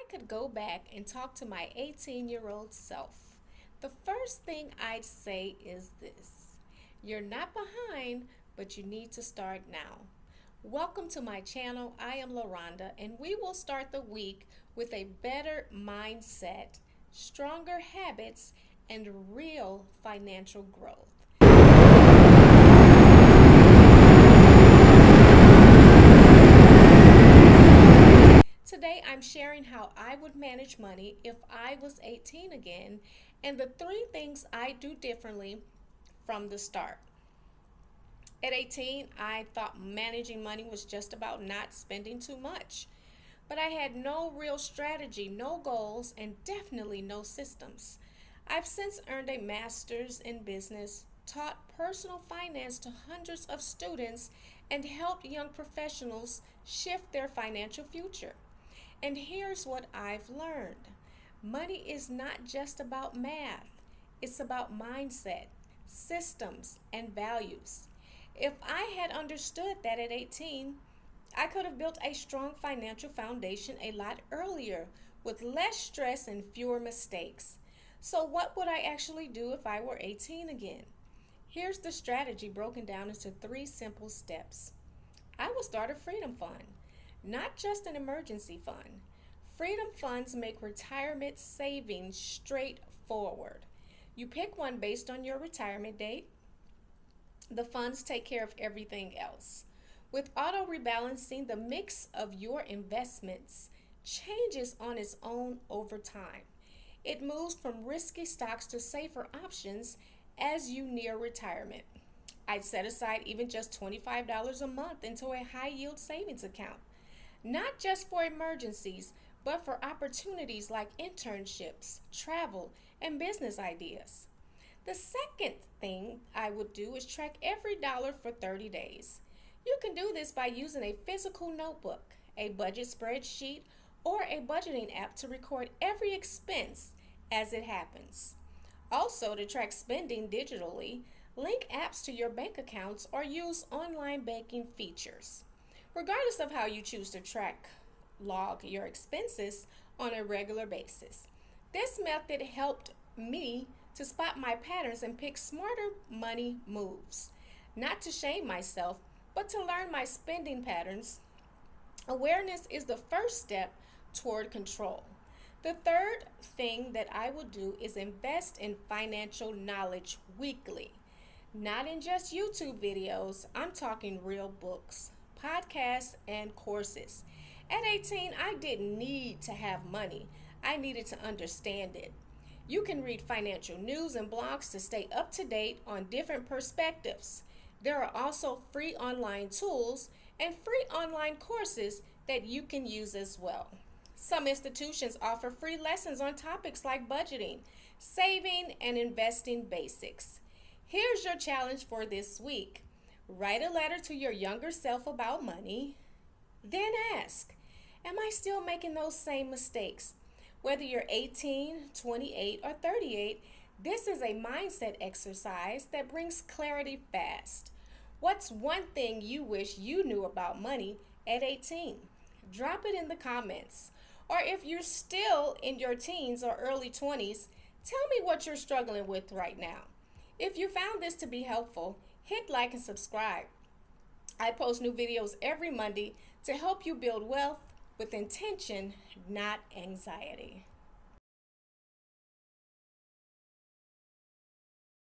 could go back and talk to my 18-year-old self, the first thing I'd say is this: you're not behind, but you need to start now. Welcome to my channel. I am LaRonda, and we will start the week with a better mindset, stronger habits, and real financial growth. Today, I'm sharing how I would manage money if I was 18 again and the three things I do differently from the start. At 18, I thought managing money was just about not spending too much. But I had no real strategy, no goals, and definitely no systems. I've since earned a master's in business, taught personal finance to hundreds of students, and helped young professionals shift their financial future. And here's what I've learned: money is not just about math, it's about mindset, systems, and values. If I had understood that at 18, I could have built a strong financial foundation a lot earlier with less stress and fewer mistakes. So, what would I actually do if I were 18 again? Here's the strategy broken down into three simple steps. I will start a freedom fund, not just an emergency fund. Freedom funds make retirement savings straightforward. You pick one based on your retirement date. The funds take care of everything else. With auto rebalancing, the mix of your investments changes on its own over time. It moves from risky stocks to safer options as you near retirement. I'd set aside even just $25 a month into a high yield savings account, not just for emergencies, but for opportunities like internships, travel, and business ideas. The second thing I would do is track every dollar for 30 days. You can do this by using a physical notebook, a budget spreadsheet, or a budgeting app to record every expense as it happens. Also, to track spending digitally, link apps to your bank accounts or use online banking features. Regardless of how you choose to log your expenses on a regular basis. This method helped me to spot my patterns and pick smarter money moves. Not to shame myself, but to learn my spending patterns. Awareness is the first step toward control. The third thing that I will do is invest in financial knowledge weekly. Not in just YouTube videos, I'm talking real books, podcasts, and courses. At 18, I didn't need to have money. I needed to understand it. You can read financial news and blogs to stay up to date on different perspectives. There are also free online tools and free online courses that you can use as well. Some institutions offer free lessons on topics like budgeting, saving, and investing basics. Here's your challenge for this week. Write a letter to your younger self about money. Then ask, am I still making those same mistakes? Whether you're 18, 28, or 38, this is a mindset exercise that brings clarity fast. What's one thing you wish you knew about money at 18? Drop it in the comments. Or if you're still in your teens or early 20s, tell me what you're struggling with right now. If you found this to be helpful, hit like and subscribe. I post new videos every Monday to help you build wealth with intention, not anxiety.